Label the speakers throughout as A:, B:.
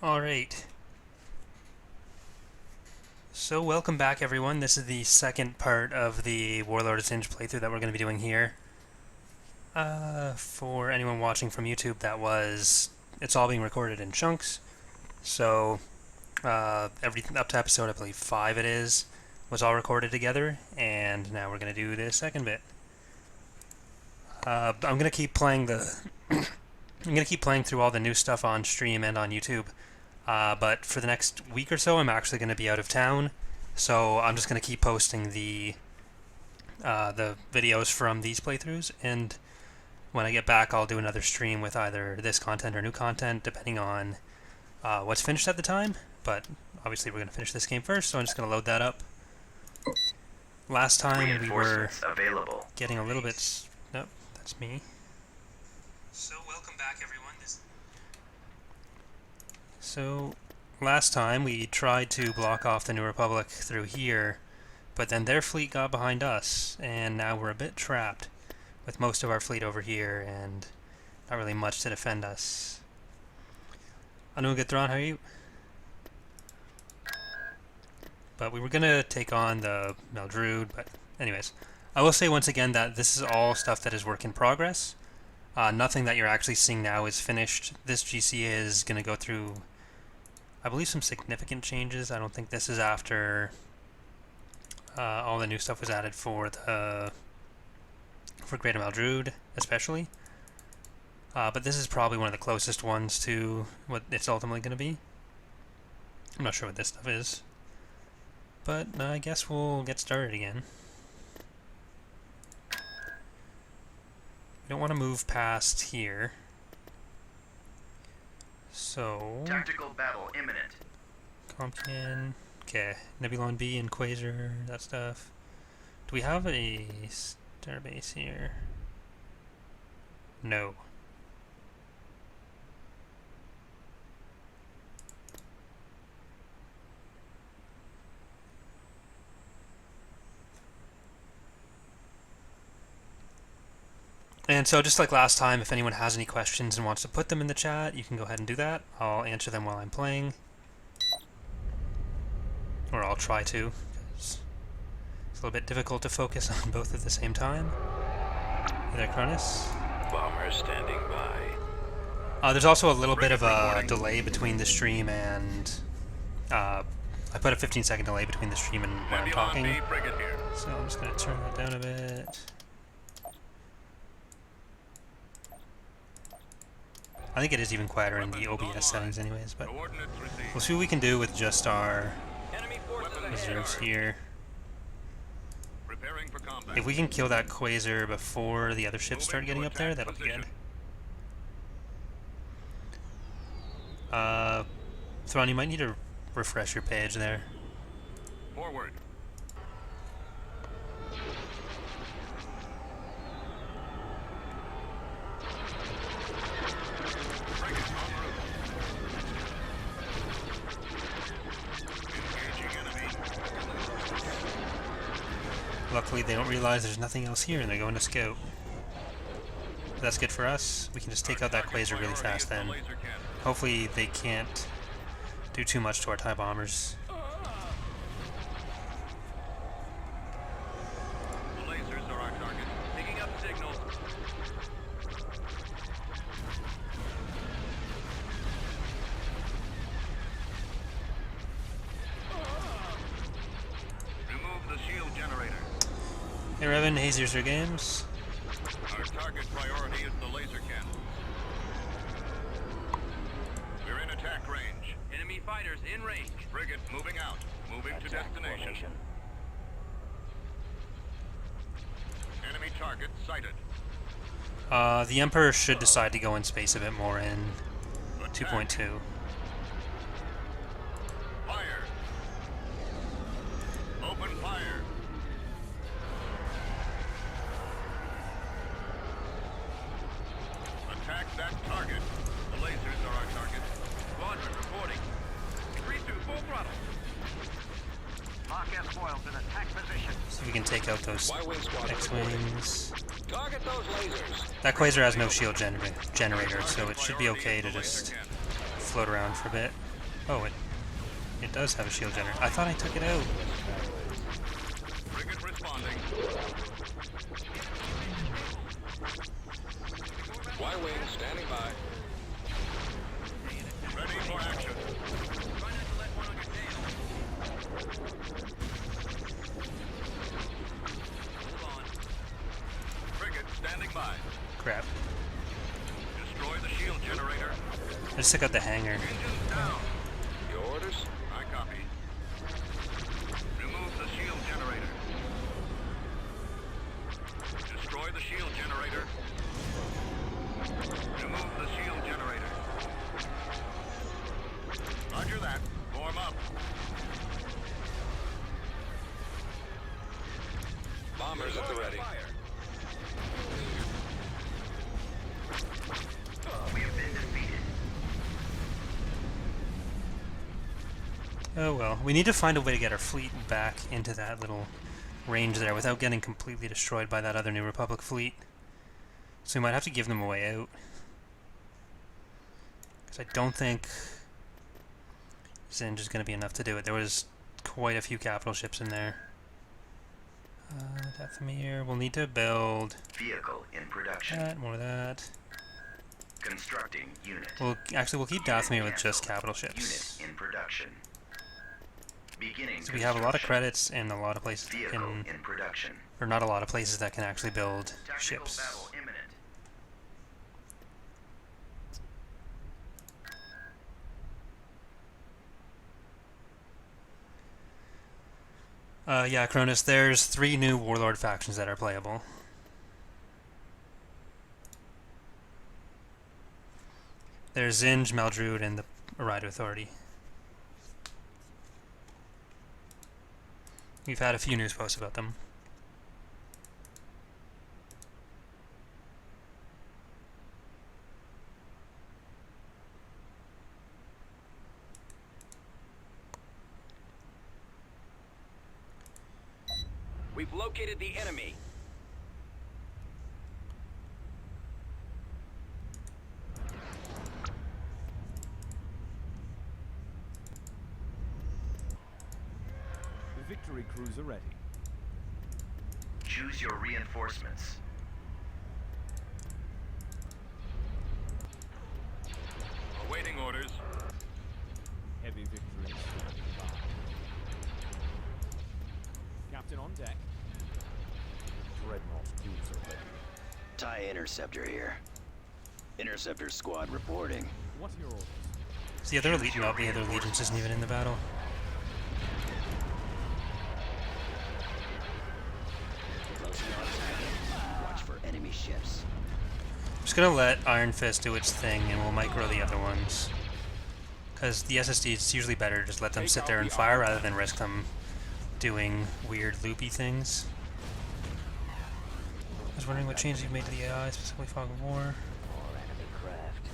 A: Alright, so welcome back everyone. This is the second part of the Warlord of Zsinj playthrough that we're going to be doing here. For anyone watching from YouTube, it's all being recorded in chunks. So, everything up to episode, I believe 5 it is, was all recorded together, and now we're going to do the second bit. I'm going to keep playing I'm going to keep playing through all the new stuff on stream and on YouTube. But for the next week or so, I'm actually going to be out of town, so I'm just going to keep posting the videos from these playthroughs, and when I get back, I'll do another stream with either this content or new content, depending on what's finished at the time. But obviously, we're going to finish this game first, so I'm just going to load that up. Last time we were getting a little bit... Nope, that's me. So welcome back, everyone. So, last time we tried to block off the New Republic through here, but then their fleet got behind us, and now we're a bit trapped with most of our fleet over here, and not really much to defend us. I'm doing good, Thrawn, how are you? But we were going to take on the Meldrude, but anyways. I will say once again that this is all stuff that is work in progress. Nothing that you're actually seeing now is finished. This GC is going to go through, I believe, some significant changes. I don't think this is after all the new stuff was added for Greater Meldrude, especially. But this is probably one of the closest ones to what it's ultimately going to be. I'm not sure what this stuff is. But I guess we'll get started again. We don't want to move past here. So...
B: Tactical battle imminent.
A: Compton. Okay. Nebulon B and Quasar, that stuff. Do we have a starbase here? No. And so just like last time, if anyone has any questions and wants to put them in the chat, you can go ahead and do that. I'll answer them while I'm playing. Or I'll try to. It's a little bit difficult to focus on both at the same time. Hey there, Cronus.
C: Bomber standing by.
A: There's also a little bit of a delay between the stream and... I put a 15-second delay between the stream and when I'm talking. So I'm just going to turn that down a bit. I think it is even quieter in the OBS settings anyways, but we'll see what we can do with just our reserves here. If we can kill that Quasar before the other ships start getting up there, that'll be good. Thrawn, you might need to refresh your page there.
C: Forward.
A: Luckily, they don't realize there's nothing else here, and they're going to scout. That's good for us. We can just take out that Quasar really fast then. Hopefully, they can't do too much to our TIE bombers.
C: The lasers are our target. Picking up signals. Remove the shield generator.
A: Hey Revan, Hazers or Games.
C: Our target priority is the laser cannon. We're in attack range. Enemy fighters in range. Frigate moving out. Moving to destination. Enemy target sighted.
A: The Emperor should decide to go in space a bit more in 2.2.
C: Fire. Open fire. Attack that target. The lasers are our target. Squadron reporting. 3-2, full throttle.
B: Lock S-foils in attack position.
A: See if we can take out those X-Wings.
C: Target those lasers.
A: That Quasar has no shield generator, so it should be okay to just float around for a bit. Oh, it does have a shield generator. I thought I took it out.
C: Frigate responding. Y-wing standing by. Ready for action. Try not to let one on your tail. Hold on. Frigate standing by.
A: Crap.
C: Destroy the shield generator.
A: I just took out the hangar.
C: Engines down. Your orders? I copy. Remove the shield generator. Destroy the shield generator. Remove the shield generator. Roger that. Form up. Bombers at the ready.
B: We have been defeated.
A: Oh well, we need to find a way to get our fleet back into that little range there without getting completely destroyed by that other New Republic fleet. So we might have to give them a way out. Because I don't think Zsinj is going to be enough to do it. There was quite a few capital ships in there. Dathomir, we'll need to build
B: Vehicle in production.
A: that, more of that.
B: Constructing unit.
A: We'll keep Dathomir with just capital ships.
B: Unit in production. Beginning
A: So we have a lot of
B: construction.
A: credits and a lot of places that
B: Vehicle
A: can,
B: in production.
A: or not a lot of places that can actually build
B: Tactical
A: ships.
B: battle imminent.
A: Yeah, Cronus, there's 3 new Warlord factions that are playable. There's Zsinj, Meldruid, and the Arido Authority. We've had a few news posts about them.
D: We've located the enemy.
E: The victory cruiser ready.
B: Choose your reinforcements.
C: Awaiting orders.
E: Heavy victory standing by. Captain on deck. Dreadnought cruiser ready.
D: TIE Interceptor here. Interceptor squad reporting.
E: What are your orders?
A: So the other Allegiance isn't even in the battle.
D: Closing on target. Watch for enemy ships.
A: I'm just gonna let Iron Fist do its thing and we'll micro the other ones. Because the SSD, it's usually better to just let them sit there and fire rather than risk them doing weird loopy things. I was wondering what changes you've made to the AI, specifically Fog of War.
D: Or enemy craft.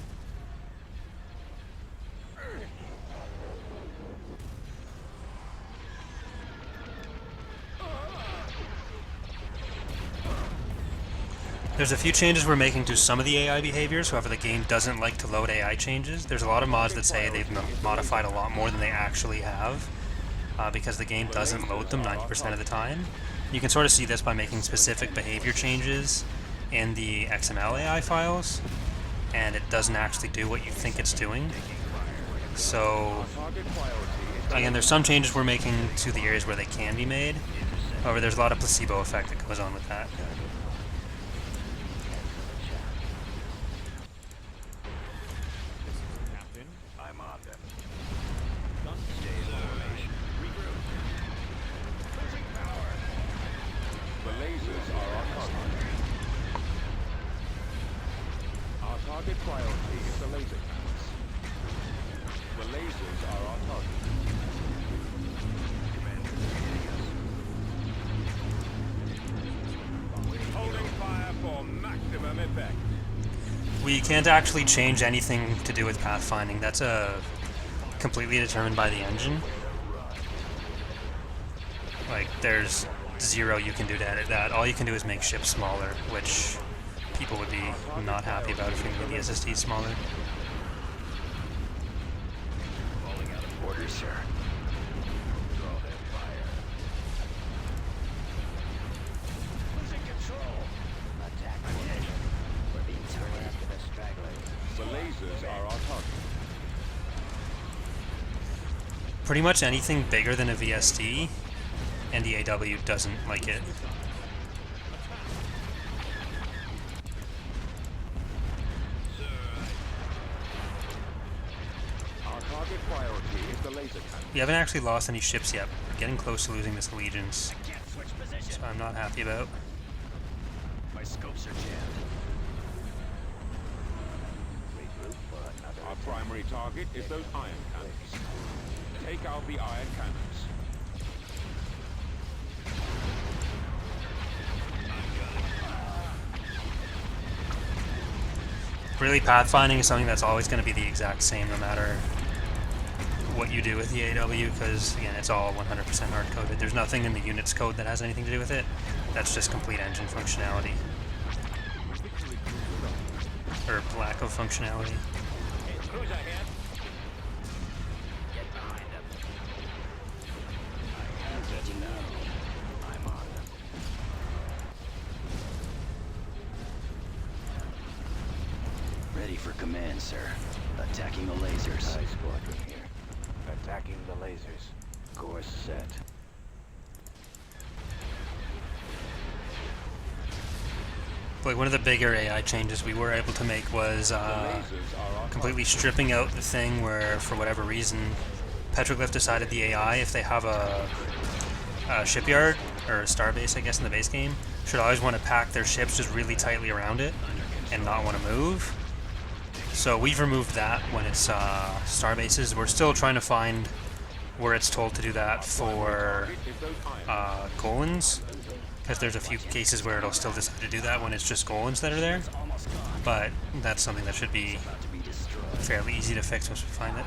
A: There's a few changes we're making to some of the AI behaviors, however the game doesn't like to load AI changes. There's a lot of mods that say they've modified a lot more than they actually have, because the game doesn't load them 90% of the time. You can sort of see this by making specific behavior changes in the XML AI files, and it doesn't actually do what you think it's doing. So, again, there's some changes we're making to the areas where they can be made, however there's a lot of placebo effect that goes on with that.
E: Captain.
C: I'm on them.
E: Gun.
C: Regroup. Losing power. The lasers are our target.
E: Our target priority is the laser cannons.
C: The lasers are our target. Holding fire for maximum effect.
A: We can't actually change anything to do with pathfinding. That's completely determined by the engine. Like, there's zero you can do to edit that. All you can do is make ships smaller, which people would be not happy about if we made the SSD smaller.
D: orders, sir. Draw their fire. Losing control. Attack formation. We're being targeted for the stragglers.
E: The lasers are our target.
A: Pretty much anything bigger than a VSD, and the AW doesn't like it.
E: Our target priority is the laser cannon.
A: We haven't actually lost any ships yet. We're getting close to losing this allegiance,
D: Can't switch position.
A: so I'm not happy about.
D: My scopes are jammed. Regroup for another
E: Our
D: attack.
E: primary target is those iron cannons. Take out the iron cannons.
A: Really, pathfinding is something that's always going to be the exact same no matter what you do with the AW, because again, it's all 100% hard-coded. There's nothing in the unit's code that has anything to do with it. That's just complete engine functionality. Or lack of functionality.
C: Who's ahead?
D: Get behind them. Engaging now. I'm on them. Ready for command, sir. Attacking the lasers. High squadron here. Attacking the lasers. Course set.
A: Like, one of the bigger AI changes we were able to make was
E: Lasers are our
A: completely stripping out the thing where, for whatever reason, Petroglyph decided the AI, if they have a shipyard, or a starbase, I guess, in the base game, should always want to pack their ships just really tightly around it and not want to move. So we've removed that when it's starbases. We're still trying to find where it's told to do that for
E: target is those iron.
A: Golans, because there's a few cases where it'll still decide to do that when it's just Golans that are there.
D: Almost gone.
A: But that's something that should be
D: About to be destroyed.
A: fairly easy to fix once we find it.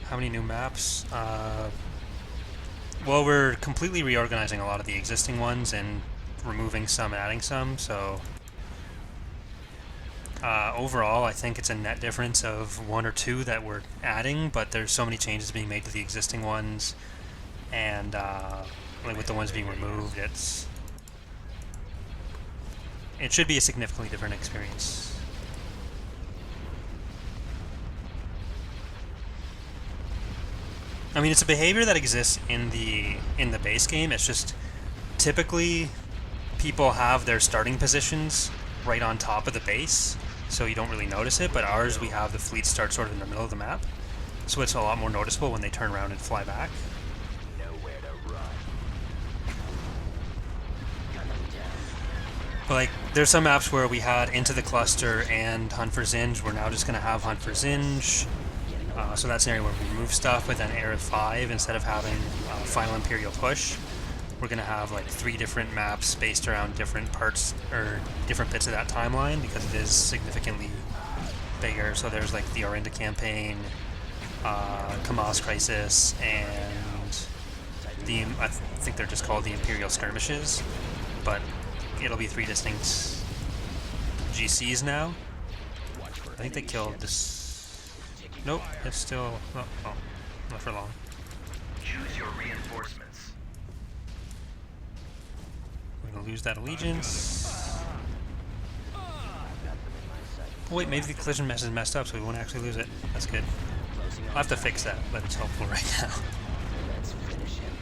A: How many new maps? Well, we're completely reorganizing a lot of the existing ones and removing some, adding some, so overall I think it's a net difference of 1 or 2 that we're adding, but there's so many changes being made to the existing ones, and like with the ones being removed, it should be a significantly different experience. I mean, it's a behavior that exists in the base game. It's just typically people have their starting positions right on top of the base, so you don't really notice it. But ours, we have the fleet start sort of in the middle of the map, so it's a lot more noticeable when they turn around and fly back.
D: Nowhere to run. Gunning down.
A: But like, there's some maps where we had Into the Cluster and Hunt for Zsinj. We're now just going to have Hunt for Zsinj. So that's an area where we remove stuff, but then Era 5, instead of having Final Imperial Push, we're going to have like 3 different maps based around different parts, or different bits of that timeline, because it is significantly bigger. So there's like the Orinda campaign, Kamas Crisis, and I think they're just called the Imperial Skirmishes, but it'll be 3 distinct GCs now. I think they killed this. Nope, it's still not for long.
B: Choose your reinforcements.
A: We're gonna lose that allegiance. Oh wait, maybe the collision mesh is messed up, so we won't actually lose it. That's good. I'll have to fix that, but it's helpful right now.
D: Let's finish him.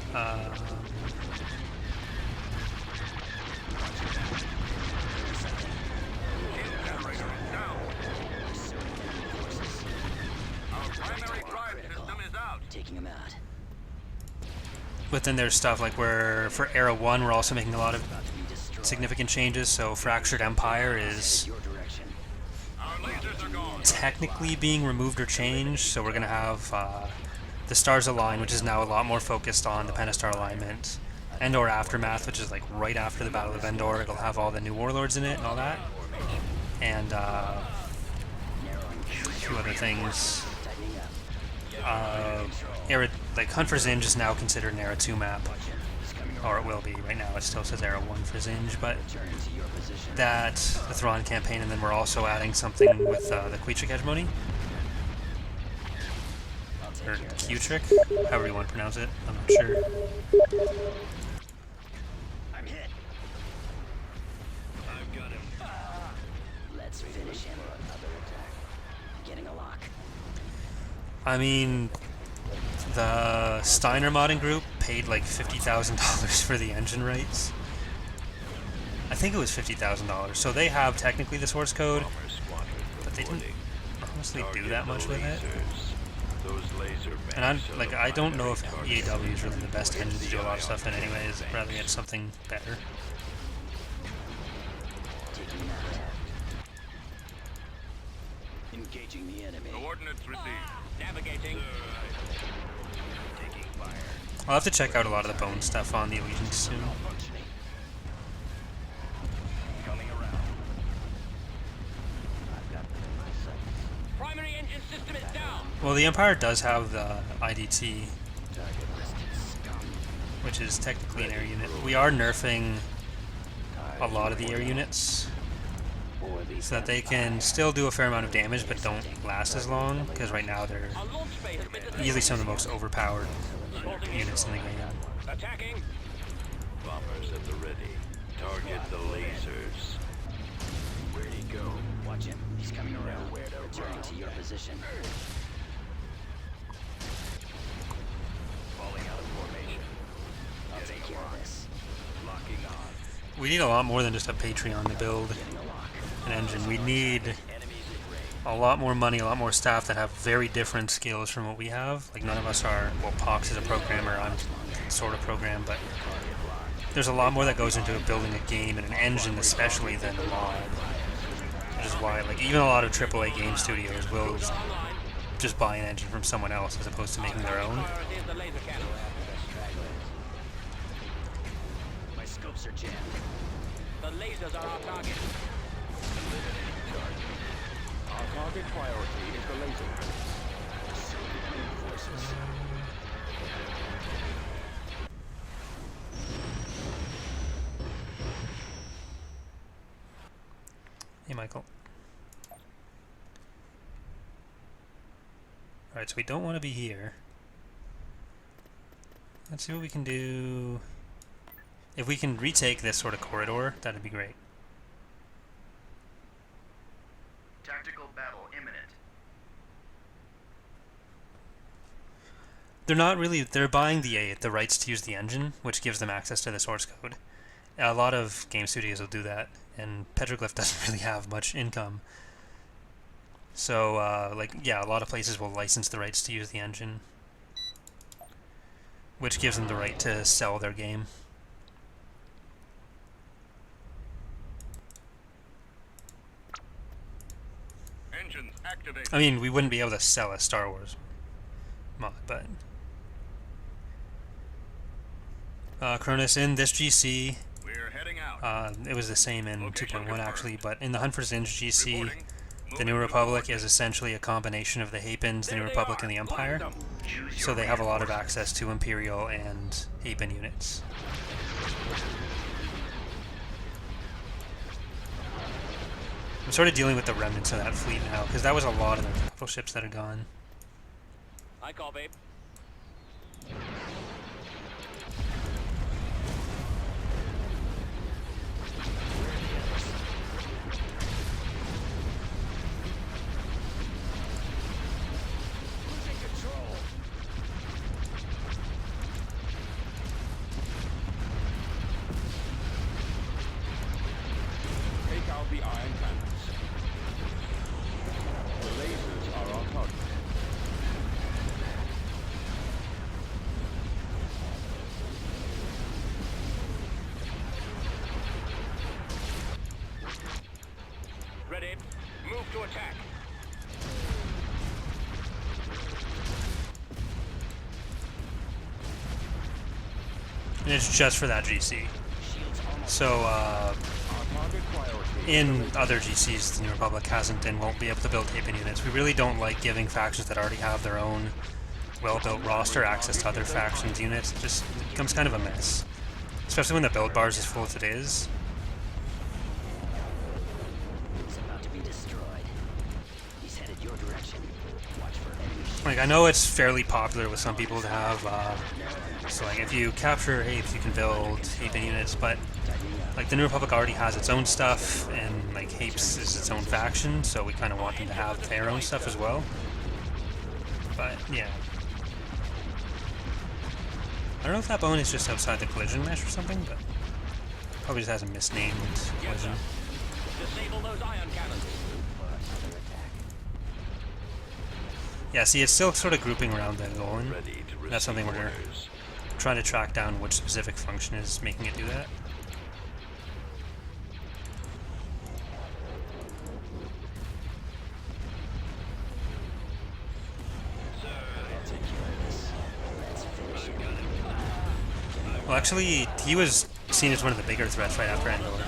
C: Generator is down. Our primary drive system is out.
D: Taking him out.
A: But then there's stuff like where for Era 1 we're also making a lot of
D: About to be destroyed.
A: significant changes. So Fractured Empire is
D: Your direction.
C: Our lasers are gone.
A: technically being removed or changed. So we're gonna have the Stars Align, which is now a lot more focused on the Pentastar alignment. Endor Aftermath, which is like right after the Battle of Endor. It'll have all the new warlords in it and all that. And a few other things.
D: Tightening up.
A: Era, like Hunt for Zsinj is now considered an Era 2 map.
D: He's coming
A: or it will be. Right now it still says Arrow 1 for Zsinj, but
D: Return to your position.
A: that, the Thrawn campaign, and then we're also adding something with the Queetric hegemony,
D: I'll take
A: or
D: care of this.
A: Queetric, however you want to pronounce it, I'm not sure.
D: I'm hit.
C: I've got him.
D: Let's finish him. Another attack. Getting a lock.
A: I mean, the Steiner modding group paid like $50,000 for the engine rights. I think it was $50,000, so they have technically the source code, but they didn't honestly do that much with it. And I don't know if EAW is really the best engine to do a lot of stuff in anyways, rather get something better.
D: Taking him out. Engaging the enemy.
C: Coordinates received. Navigating.
D: Taking fire.
A: I'll have to check out a lot of the bone stuff on the Allegiance soon.
D: Functioning. Coming around. I've got them in my sights.
C: Primary engine system is down.
A: Well, the Empire does have the IDT,
D: Target listed scum.
A: which is technically an air unit. We are nerfing a lot of the air units,
D: Or these
A: so that they can still do a fair amount of damage but don't last as long, because right now they're
C: Our launch bay has been detected.
A: easily some of the most overpowered units in the game.
C: Attacking.
F: Bombers at the ready. Target the lasers.
D: Where'd he go? Watch him. He's coming around. Returning to your position.
F: Falling out of formation.
D: I'll take care of this.
F: Locking on.
A: We need a lot more than just a Patreon to build
D: Getting a lock.
A: an engine. We need
D: Enemies at range.
A: a lot more money, a lot more staff that have very different skills from what we have. Like, none of us are, well, Pox is a programmer, I'm sort of programmed, but there's a lot more that goes into building a game and an engine especially than a mod. Which is why, like, even a lot of AAA game studios will just buy an engine from someone else as opposed to making their own.
C: Priority is the laser cannon.
D: My scopes are jammed.
C: The lasers are our target.
E: Our target priority is the laser.
D: Forces.
A: Hey, Michael. Alright, so we don't want to be here. Let's see what we can do. If we can retake this sort of corridor, that'd be great.
B: Tactical battle imminent.
A: They're not really, they're buying the rights to use the engine, which gives them access to the source code. A lot of game studios will do that, and Petroglyph doesn't really have much income. So, like, yeah, a lot of places will license the rights to use the engine, which gives them the right to sell their game.
C: Engines activated.
A: I mean, we wouldn't be able to sell a Star Wars mod, but... Cronus, in this GC,
C: We're heading out.
A: it was the same in
C: Location
A: 2.1 actually,
C: confirmed.
A: but in the Hunt for Zsinj GC,
C: Reporting.
A: the New Republic is essentially a combination of the Hapens, the New Republic, and the Empire.
B: Choose
A: So
B: your
A: they have a lot of
B: reinforcements.
A: access to Imperial and Hapen units. I'm sort of dealing with the remnants of that fleet now, because that was a lot of their capital ships that are gone.
C: I call, babe.
E: Take out the iron cannons. The lasers are our target.
C: Ready. Move to attack.
A: And it's just for that GC. So,
E: Our target priority
A: in other GCs, the New Republic hasn't and won't be able to build Hapen units. We really don't like giving factions that already have their own well-built roster access to other factions' units. It just becomes kind of a mess. Especially when the build bar is as full as it is.
D: It's about to be destroyed. He's headed your direction. Watch for enemy
A: Like, I know it's fairly popular with some people to have, so like if you capture Apes, you can build Ape units, but like the New Republic already has its own stuff, and like Apes is its own faction, so we kind of want them to have their own stuff as well. But yeah. I don't know if that bone is just outside the collision mesh or something, but probably just has a misnamed collision.
C: Disable those ion cannons.
A: Yeah, see, it's still sort of grouping around the Golan.
F: Ready to receive
A: That's something we're
F: orders.
A: trying to track down which specific function is making it do that. Well, actually, he was seen as one of the bigger threats right after Endor.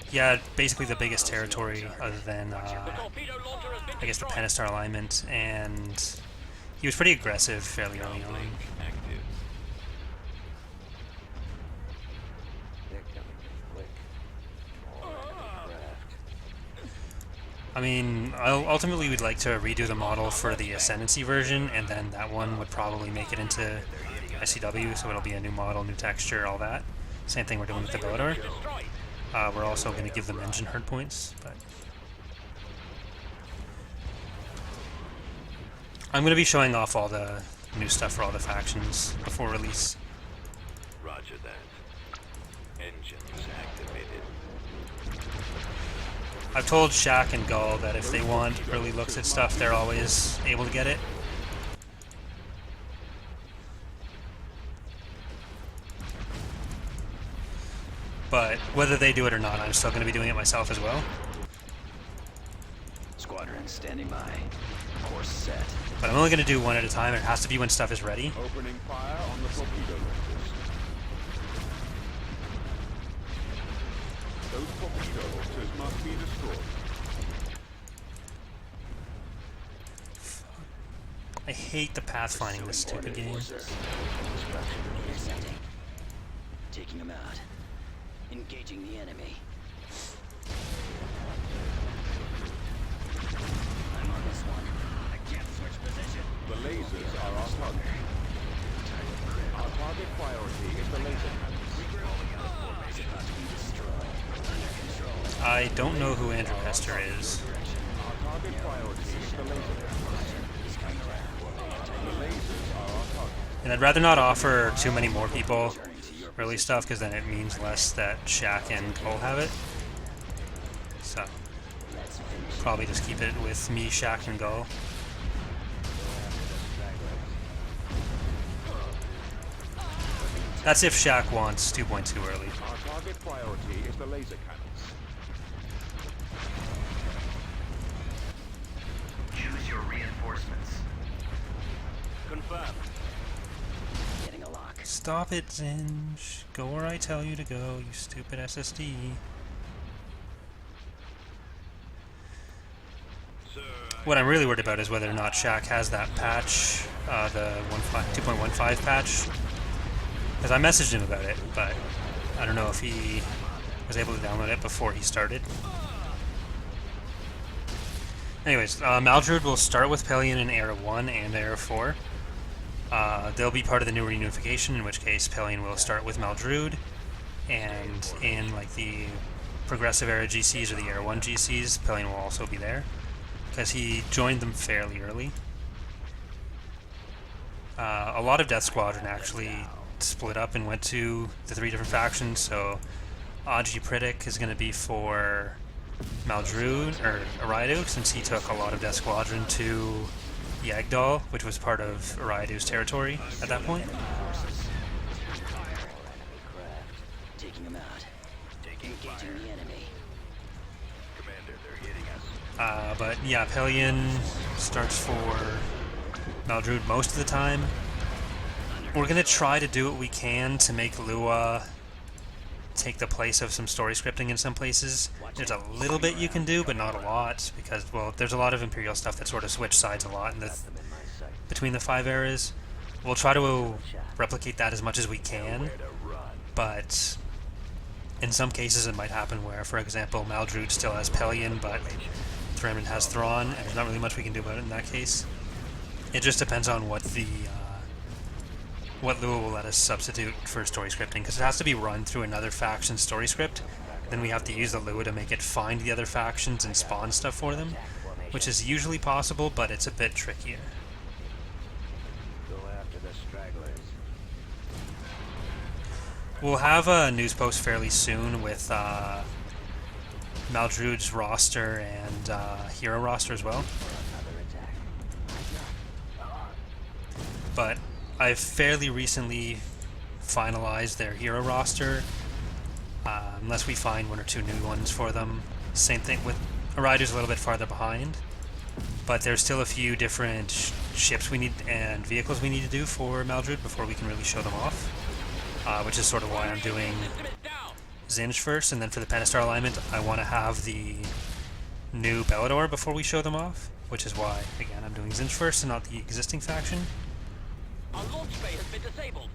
A: He had basically the biggest territory other than, I guess, the Pentastar alignment, and he was pretty aggressive fairly early on.
F: Active.
A: I mean, ultimately we'd like to redo the model for the Ascendancy version, and then that one would probably make it into SCW, so it'll be a new model, new texture, all that. Same thing we're doing with the Bellator. We're also going to give them engine hard points, but I'm going to be showing off all the new stuff for all the factions before release.
F: Roger that. Engines activated.
A: I've told Shaq and Gull that if they want early looks at stuff, they're always able to get it. But whether they do it or not, I'm still going to be doing it myself as well.
D: Squadron standing by. Course set.
A: But I'm only going to do one at a time. It has to be when stuff is ready.
E: Opening fire on the torpedo launchers. Those torpedo launchers must be destroyed.
A: I hate the pathfinding in this stupid game.
D: Intercepting. Taking him out. Engaging the enemy. I'm on this one. I can't switch position.
E: The lasers are our target. Our target priority is the laser cannons.
D: It's about to be destroyed. Under control.
A: I don't know who Andrew Hester is.
E: Our target priority is the laser cannons.
D: He's coming around.
E: The lasers are our target.
A: And I'd rather not offer too many more people early stuff, because then it means less that Shaq and Cole have it. So, probably just keep it with me, Shaq, and Gull. That's if Shaq wants 2.2 early.
E: Our target priority is the laser cannons.
B: Choose your reinforcements.
C: Confirmed.
D: Getting a lock.
A: Stop it, Zsinj. Go where I tell you to go, you stupid SSD.
F: Sir,
A: What I'm really worried about is whether or not Shaq has that patch, the 2.15 patch. Because I messaged him about it, but I don't know if he was able to download it before he started. Anyways, Maldrude will start with Pelion in Era 1 and Era 4. They'll be part of the new reunification, in which case Pelion will start with Maldrude, and in like the Progressive Era GCs or the Era 1 GCs, Pelion will also be there, because he joined them fairly early. A lot of Death Squadron actually split up and went to the 3 different factions, so Aji Pritik is going to be for Maldrude, or Ariadu, since he took a lot of Death Squadron to Yagdal, which was part of Ariadu's territory at that point.
D: Taking him out. Engaging the enemy.
F: Commander, they're hitting us.
A: But yeah, Pelion starts for Maldrude most of the time. We're going to try to do what we can to make Lua take the place of some story scripting in some places. There's a little bit you can do, but not a lot, because, well, there's a lot of Imperial stuff that sort of switch sides a lot in the between the 5 eras. We'll try to replicate that as much as we can, but in some cases it might happen where, for example, Maldrude still has Pelion, but Thrawn has Thrawn, and there's not really much we can do about it in that case. It just depends on what the what Lua will let us substitute for story scripting, because it has to be run through another faction's story script. Then we have to use the Lua to make it find the other factions and spawn stuff for them, which is usually possible, but it's a bit trickier.
E: Go after the stragglers.
A: We'll have a news post fairly soon with Maldrude's roster and hero roster as well. But I've fairly recently finalized their hero roster, unless we find one or two new ones for them. Same thing with Arider's a little bit farther behind, but there's still a few different ships we need and vehicles we need to do for Maldrude before we can really show them off, which is sort of why I'm doing Zsinj first, and then for the Pentastar alignment I want to have the new Bellador before we show them off, which is why, again, I'm doing Zsinj first and not the existing faction.
G: Our launch bay has been disabled.